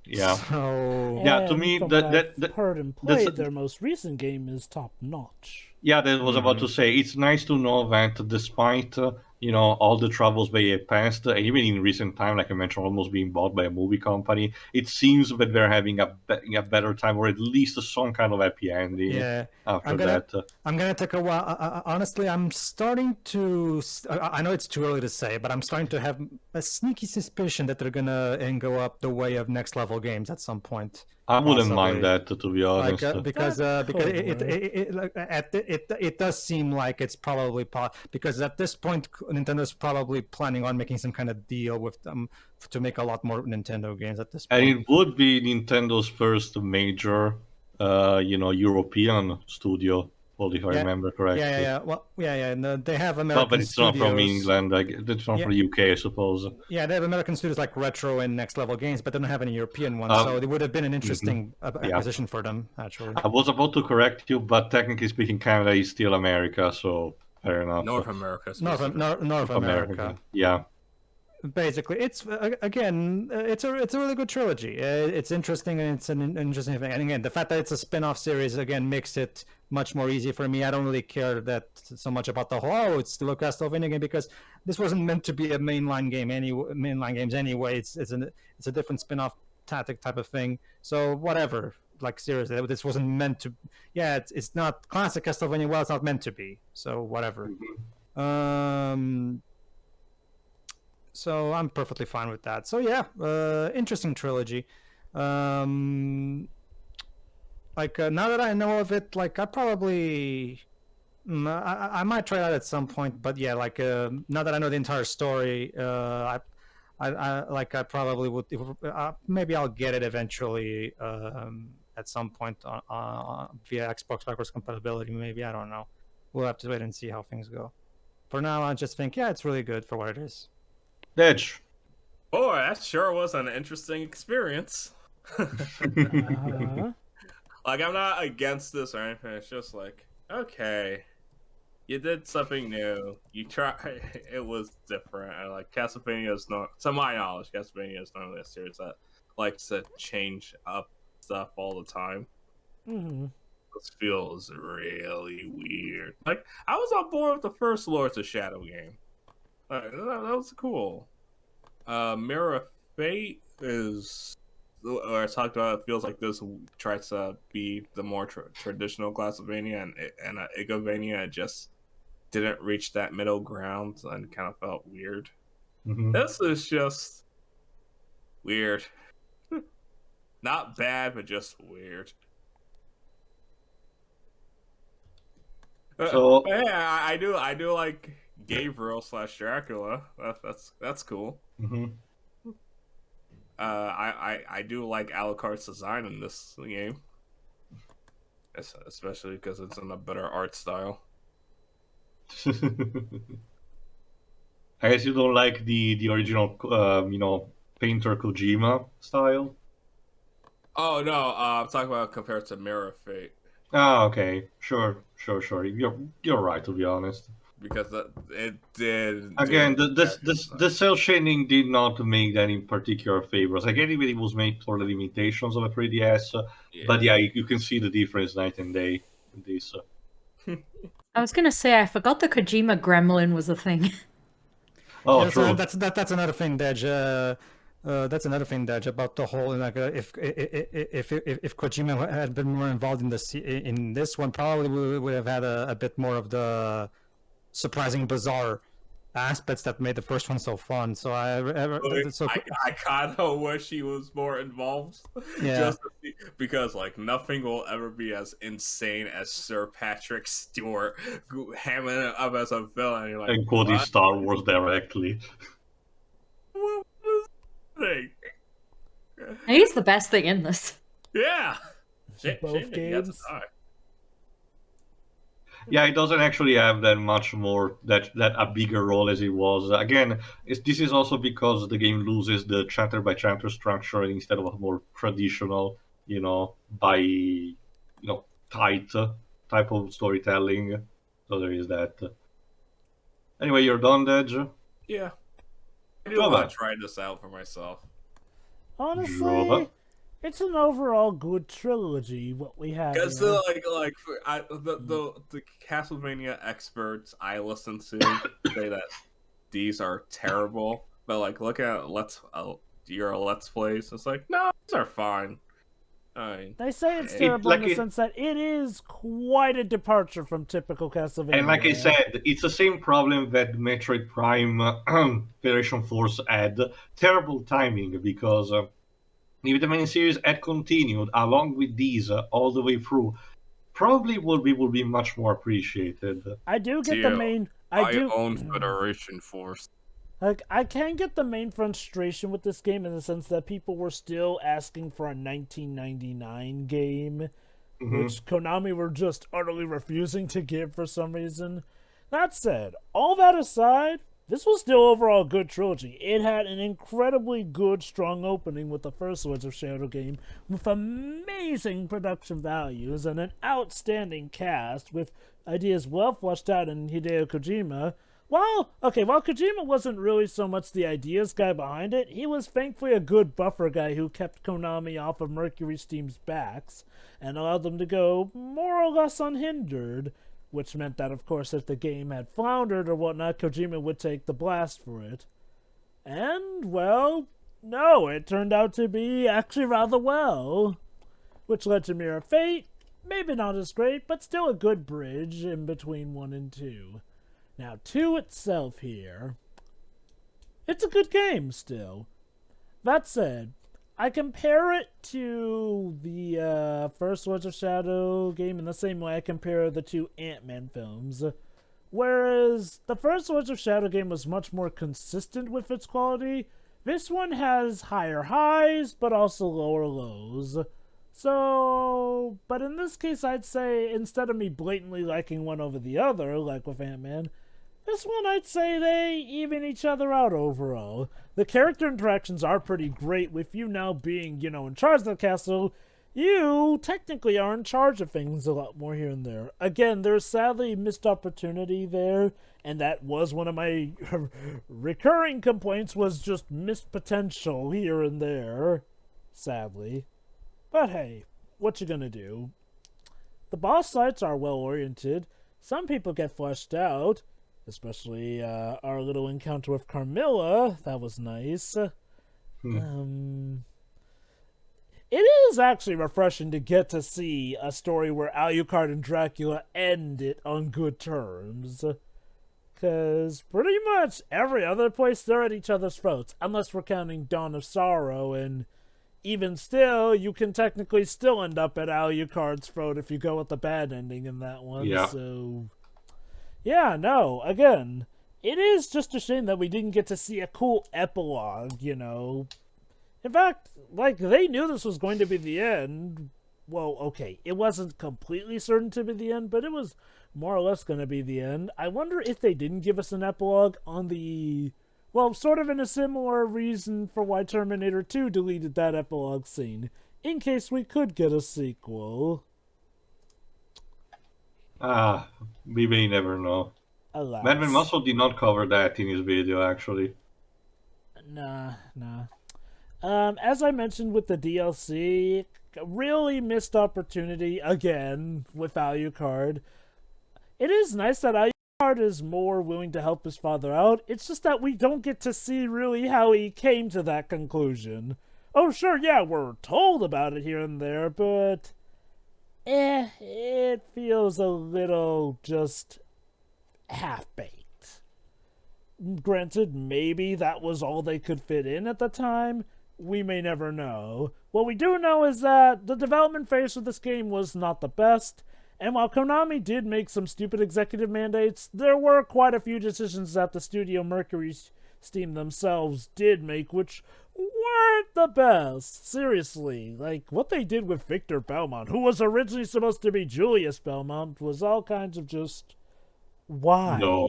Yeah. So Yeah, to And me, from what I've heard and that's- played, their most recent game is top notch. Yeah, that was about to say. It's nice to know that despite all the troubles they have passed, and even in recent time, like I mentioned, almost being bought by a movie company, it seems that they're having a better time, or at least some kind of happy ending. yeah, After that, I'm gonna take a while. Honestly, I'm starting to. I know it's too early to say, but I'm starting to have a sneaky suspicion that they're gonna go up the way of next level games at some point. I wouldn't possibly. mind that, to be honest. Because it does seem like it's probably because at this point Nintendo's probably planning on making some kind of deal with them to make a lot more Nintendo games at this point. And it would be Nintendo's first major, European studio, well, if I remember correctly. Yeah. Well, yeah. No, they have No, American but it's studios. not from England. It's from the UK, I suppose. Yeah, they have American studios like Retro and Next Level Games, but they don't have any European ones. So it would have been an interesting acquisition for them, actually. I was about to correct you, but technically speaking, Canada is still America, so fair enough. North America. North America. Yeah. Basically, it's again, it's a really good trilogy. It's interesting, and it's an interesting thing. And again, the fact that it's a spin-off series again makes it much more easy for me. I don't really care that so much about the whole. Oh, it's still a Castlevania game, because this wasn't meant to be a mainline game. Mainline games anyway. It's a different spin-off tactic type of thing. So whatever. Like seriously, this wasn't meant to. Yeah, it's not classic Castlevania. Well, it's not meant to be. So whatever. So I'm perfectly fine with that. So yeah, interesting trilogy. Now that I know of it, like I probably, I might try that at some point. But yeah, now that I know the entire story, I probably would. Maybe I'll get it eventually at some point via Xbox backwards compatibility. Maybe, I don't know. We'll have to wait and see how things go. For now, I just think it's really good for what it is. Dej. Boy, that sure was an interesting experience. Like, I'm not against this or anything. It's just like, okay, you did something new. You try. It was different. And like Castlevania is not, to my knowledge, Castlevania is normally a series that likes to change up stuff all the time. This feels really weird. Like, I was on board with the first Lords of Shadow game. That was cool. Mirror of Fate is, or I talked about, it feels like this tries to be the more traditional Castlevania, and Igavania just didn't reach that middle ground and kind of felt weird. This is just weird. Not bad, but just weird. So yeah, I do like Gabriel / Dracula. That's cool. I do like Alucard's design in this game, especially because it's in a better art style. I guess you don't like the original, painter Kojima style. Oh no, I'm talking about compared to Mirror of Fate. Ah, okay, sure. You're right, to be honest. Because it did. Again, the cell shading did not make that in particular favors. Like, anyway, it was made for the limitations of a 3DS, but yeah, you can see the difference night and day in this. I was gonna say, I forgot the Kojima gremlin was a thing. Oh, yeah, true. So that's another thing, Dej. That's another thing, Dej, about the whole, like, if Kojima had been more involved in this one, probably we would have had a bit more of the surprising, bizarre aspects that made the first one so fun. So I kind of wish he was more involved. Yeah. Because like nothing will ever be as insane as Sir Patrick Stewart hamming it up as a villain. You're like, and quoting Star Wars directly. What was thing? He's the best thing in this. Yeah. Both games. Yeah, it doesn't actually have that much more that a bigger role as it was. Again, this is also because the game loses the chapter by chapter structure instead of a more traditional, by tight type of storytelling. So there is that. Anyway, you're done, Dej. Yeah. I do Jova. want to try this out for myself. Honestly, Jova. it's an overall good trilogy. What we have. Because here. the Castlevania experts I listen to say that these are terrible, but like look at your Let's Plays. It's like no, these are fine. They say it's terrible in the sense that it is quite a departure from typical Castlevania. And like I said, it's the same problem that Metroid Prime Federation Force had. Terrible timing, because if the main series had continued along with these all the way through, probably would be much more appreciated. I do get the main... I own Federation Force. Like, I can get the main frustration with this game in the sense that people were still asking for a 1999 game, which Konami were just utterly refusing to give for some reason. That said, all that aside, this was still overall a good trilogy. It had an incredibly good, strong opening with the first Swords of Shadow game, with amazing production values and an outstanding cast, with ideas well fleshed out in Hideo Kojima. While Kojima wasn't really so much the ideas guy behind it, he was thankfully a good buffer guy who kept Konami off of Mercury Steam's backs and allowed them to go more or less unhindered, which meant that, of course, if the game had floundered or whatnot, Kojima would take the blast for it. And, well, no, it turned out to be actually rather well, which led to Mirror of Fate, maybe not as great, but still a good bridge in between 1 and 2. Now, 2 itself here, it's a good game still. That said, I compare it to the first Swords of Shadow game in the same way I compare the 2 Ant-Man films. Whereas the first Swords of Shadow game was much more consistent with its quality, this one has higher highs, but also lower lows. So, but in this case, I'd say instead of me blatantly liking one over the other, like with Ant-Man, this one, I'd say they even each other out overall. The character interactions are pretty great, with you now being, in charge of the castle. You technically are in charge of things a lot more here and there. Again, there's sadly missed opportunity there, and that was one of my recurring complaints, was just missed potential here and there, sadly. But hey, what you gonna do? The boss fights are well-oriented. Some people get fleshed out. Especially our little encounter with Carmilla. That was nice. It is actually refreshing to get to see a story where Alucard and Dracula end it on good terms. Because pretty much every other place they're at each other's throats, unless we're counting Dawn of Sorrow, and even still, you can technically still end up at Alucard's throat if you go with the bad ending in that one. Yeah. So... yeah, no, again, it is just a shame that we didn't get to see a cool epilogue, In fact, they knew this was going to be the end. Well, okay, it wasn't completely certain to be the end, but it was more or less going to be the end. I wonder if they didn't give us an epilogue on the... well, sort of in a similar reason for why Terminator 2 deleted that epilogue scene, in case we could get a sequel. We may never know. Alas. Madman Muscle did not cover that in his video, actually. Nah. As I mentioned with the DLC, really missed opportunity again with Alucard. It is nice that Alucard is more willing to help his father out. It's just that we don't get to see really how he came to that conclusion. Oh, sure, yeah, we're told about it here and there, but... it feels a little just half-baked. Granted, maybe that was all they could fit in at the time. We may never know. What we do know is that the development phase of this game was not the best, and while Konami did make some stupid executive mandates, there were quite a few decisions that the studio Mercury Steam themselves did make, which weren't the best. Seriously, like what they did with Victor Belmont, who was originally supposed to be Julius Belmont, was all kinds of just why? No.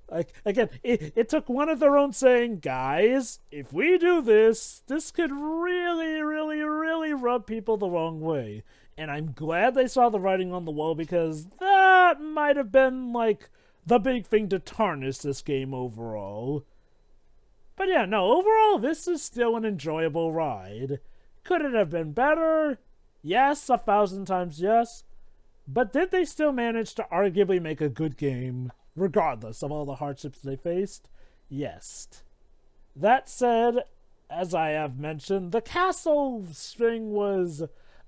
Like again, it took one of their own saying, guys, if we do this, this could really, really, really rub people the wrong way. And I'm glad they saw the writing on the wall because that might have been like the big thing to tarnish this game overall. But yeah, no, overall, this is still an enjoyable ride. Could it have been better? Yes, 1,000 times yes. But did they still manage to arguably make a good game, regardless of all the hardships they faced? Yes. That said, as I have mentioned, the castle string was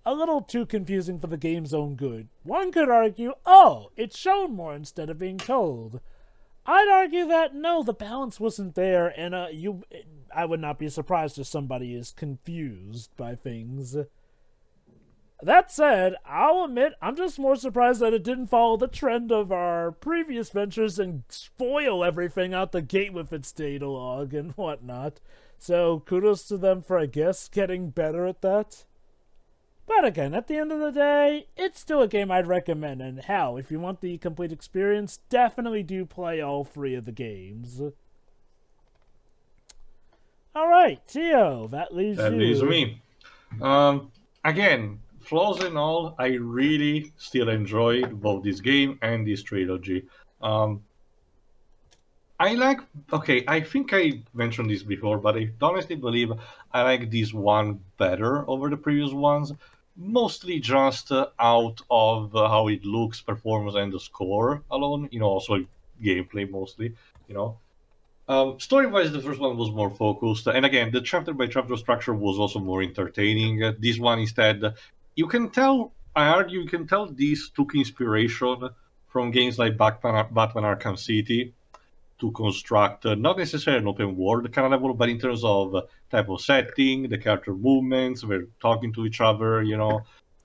a little too confusing for the game's own good. One could argue, oh, it's shown more instead of being told. I'd argue that no, the balance wasn't there, and I would not be surprised if somebody is confused by things. That said, I'll admit I'm just more surprised that it didn't follow the trend of our previous ventures and spoil everything out the gate with its data log and whatnot. So kudos to them for, I guess, getting better at that. But again, at the end of the day, it's still a game I'd recommend, and hell, if you want the complete experience, definitely do play all 3 of the games. Alright, Tio, that leaves you. That leaves me. Again, flaws and all, I really still enjoyed both this game and this trilogy. I think I mentioned this before, but I honestly believe I like this one better over the previous ones. Mostly just out of how it looks, performance, and the score alone. Also gameplay mostly. Story-wise, the first one was more focused, and again, the chapter-by-chapter structure was also more entertaining. This one instead, you can tell this took inspiration from games like Batman Arkham City to construct not necessarily an open world kind of level, but in terms of type of setting, the character movements, we're talking to each other,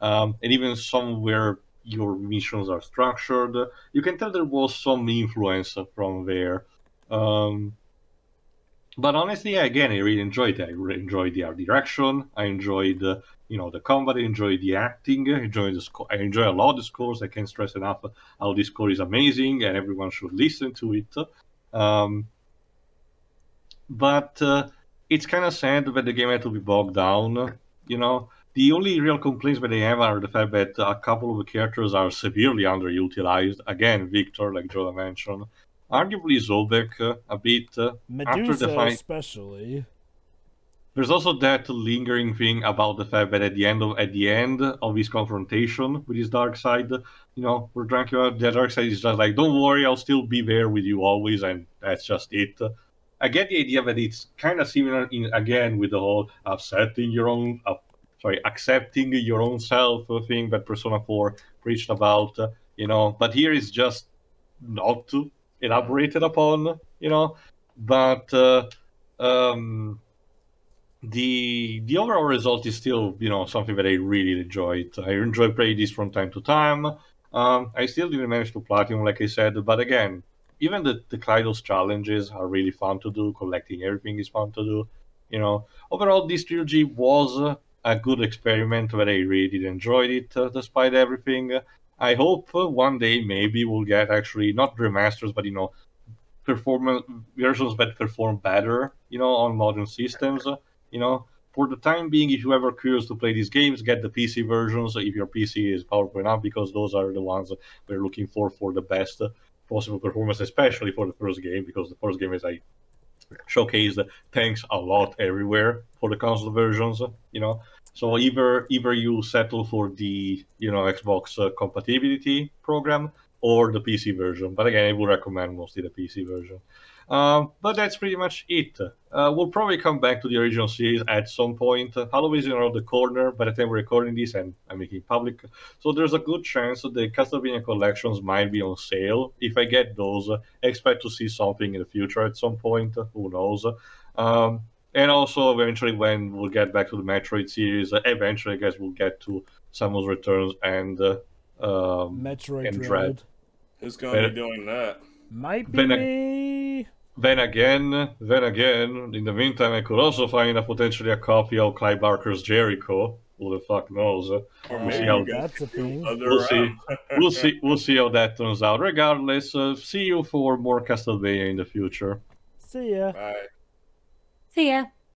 and even some where your missions are structured. You can tell there was some influence from there. But honestly, again, I really enjoyed it. I really enjoyed the art direction. I enjoyed, the combat. I enjoyed the acting. I enjoyed the score. I enjoy a lot of the scores. I can't stress enough how this score is amazing, and everyone should listen to it. But it's kind of sad that the game had to be bogged down. The only real complaints that they have are the fact that a couple of the characters are severely underutilized. Again, Victor, like Joe mentioned. Arguably Zobek a bit. Medusa after the fight. especially. There's also that lingering thing about the fact that at the end of his confrontation with his dark side, where Dracula, the dark side is just like, don't worry, I'll still be there with you always, and that's just it. I get the idea that it's kind of similar again with the whole accepting your own self thing that Persona 4 preached about, but here it's just not elaborated upon, but the overall result is still, something that I really enjoyed. I enjoy playing this from time to time. I still didn't manage to platinum, like I said, but again, even the Kleidos challenges are really fun to do. Collecting everything is fun to do. Overall, this trilogy was a good experiment, but I really did enjoy it despite everything. I hope one day maybe we'll get actually not remasters, but performance versions that perform better, on modern systems. For the time being, if you're ever curious to play these games, get the PC versions if your PC is powerful enough, because those are the ones we're looking for the best possible performance, especially for the first game, because the first game, as I showcased, tanks a lot everywhere for the console versions. So either you settle for the Xbox compatibility program or the PC version. But again, I would recommend mostly the PC version. But that's pretty much it. We'll probably come back to the original series at some point. Halloween is around the corner by the time we're recording this, and I'm making it public. So there's a good chance that the Castlevania collections might be on sale. If I get those, expect to see something in the future at some point. Who knows? And also, eventually, when we'll get back to the Metroid series, eventually, I guess we'll get to Samus Returns and Metroid and Dread. Who's going to be doing that? Might be me. Then again, in the meantime, I could also find potentially a copy of Clive Barker's Jericho. Who the fuck knows? Or We'll maybe see you how guys That's a can do thing. other We'll see. round. We'll see how that turns out. Regardless, see you for more Castlevania in the future. See ya. Bye. See ya.